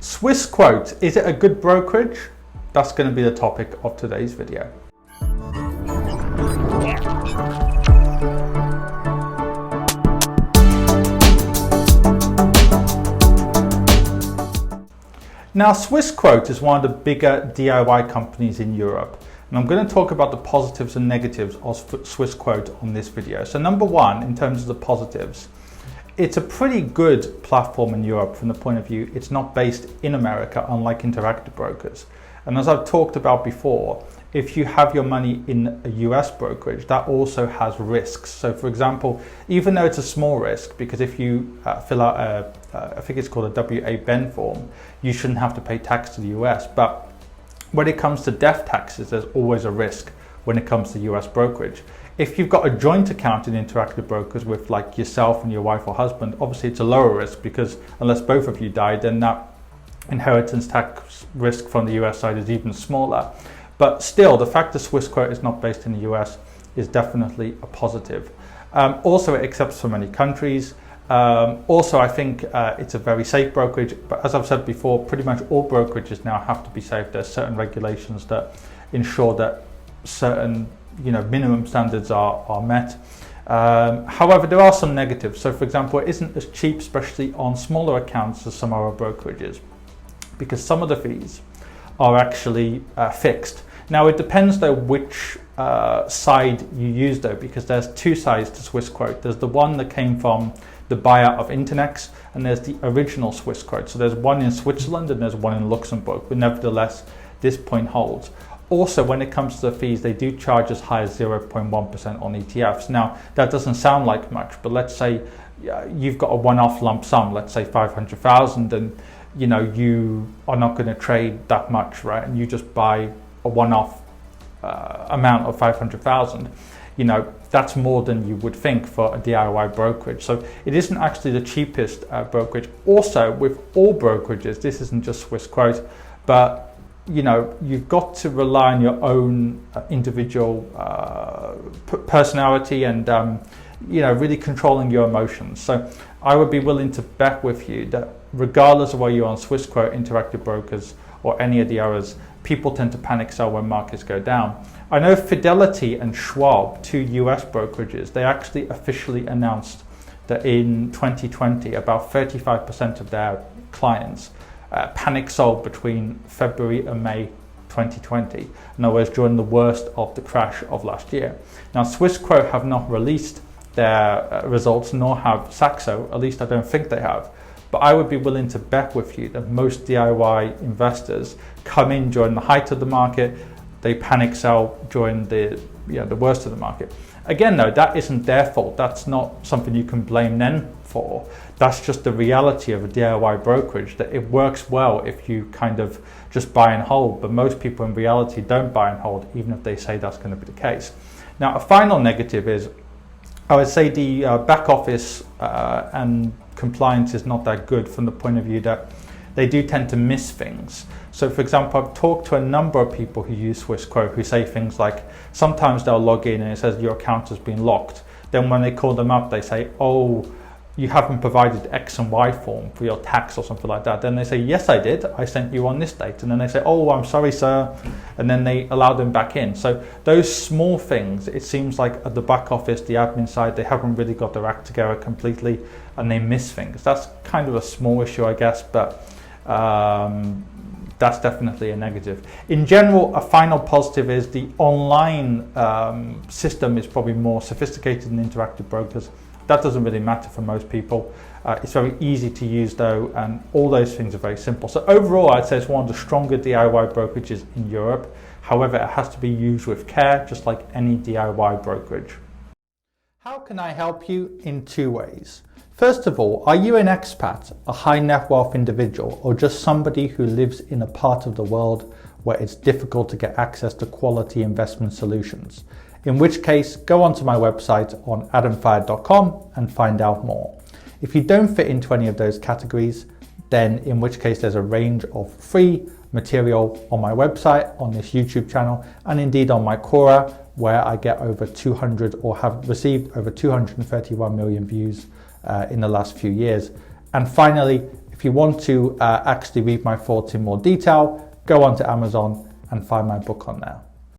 Swissquote, is it a good brokerage? That's going to be the topic of today's video. Now, Swissquote is one of the bigger DIY companies in Europe, and I'm going to talk about the positives and negatives of Swissquote on this video. So number one, in terms of the positives, it's a pretty good platform in Europe from the point of view it's not based in America, unlike Interactive Brokers. And as I've talked about before, if you have your money in a US brokerage, that also has risks. So for example, even though it's a small risk, because if you fill out I think it's called a WA-BEN form, you shouldn't have to pay tax to the US. But when it comes to death taxes, there's always a risk when it comes to US brokerage. If you've got a joint account in Interactive Brokers with like yourself and your wife or husband, obviously it's a lower risk, because unless both of you die, then that inheritance tax risk from the US side is even smaller. But still, the fact that Swissquote is not based in the US is definitely a positive. Also, it accepts from many countries. Also, I think it's a very safe brokerage, but as I've said before, pretty much all brokerages now have to be safe. There's certain regulations that ensure that certain minimum standards are met. However, there are some negatives. So for example, it isn't as cheap, especially on smaller accounts, as some other brokerages, because some of the fees are actually fixed. Now it depends though which side you use though, because there's two sides to Swissquote. There's the one that came from the buyout of Internex, and there's the original Swissquote. So there's one in Switzerland and there's one in Luxembourg, but nevertheless this point holds. Also, when it comes to the fees, they do charge as high as 0.1% on ETFs. Now that doesn't sound like much, but let's say you've got a one-off lump sum, let's say 500,000, and you are not going to trade that much, right? And you just buy a one-off amount of 500,000. That's more than you would think for a DIY brokerage. So it isn't actually the cheapest brokerage. Also, with all brokerages, this isn't just Swissquote, but you've got to rely on your own individual personality and really controlling your emotions. So I would be willing to bet with you that regardless of whether you're on Swissquote, Interactive Brokers, or any of the others, people tend to panic sell when markets go down. I know Fidelity and Schwab, two US brokerages, they actually officially announced that in 2020, about 35% of their clients panic sold between February and May 2020. In other words, during the worst of the crash of last year. Now, Swissquote have not released their results, nor have Saxo, at least I don't think they have. But I would be willing to bet with you that most DIY investors come in during the height of the market, they panic sell during the worst of the market. Again, though, that isn't their fault. That's not something you can blame them for. That's just the reality of a DIY brokerage, that it works well if you kind of just buy and hold, but most people in reality don't buy and hold, even if they say that's going to be the case. Now, a final negative is, I would say the back office and compliance is not that good from the point of view that they do tend to miss things. So for example, I've talked to a number of people who use Swissquote who say things like, sometimes they'll log in and it says your account has been locked. Then when they call them up, they say, oh, you haven't provided X and Y form for your tax or something like that. Then they say, yes, I did. I sent you on this date. And then they say, oh, I'm sorry, sir. And then they allow them back in. So those small things, it seems like at the back office, the admin side, they haven't really got their act together completely and they miss things. That's kind of a small issue, I guess, but that's definitely a negative. In general, a final positive is the online system is probably more sophisticated than Interactive Brokers. That doesn't really matter for most people. It's very easy to use though, and all those things are very simple. So overall, I'd say it's one of the stronger DIY brokerages in Europe. However, it has to be used with care, just like any DIY brokerage. How can I help you? In two ways. First of all, are you an expat, a high net wealth individual, or just somebody who lives in a part of the world where it's difficult to get access to quality investment solutions? In which case, go onto my website on adamfayed.com and find out more. If you don't fit into any of those categories, then in which case there's a range of free material on my website, on this YouTube channel, and indeed on my Quora, where I get over 200 or have received over 231 million views in the last few years. And finally, if If you want to actually read my thoughts in more detail, go on to Amazon and find my book on there.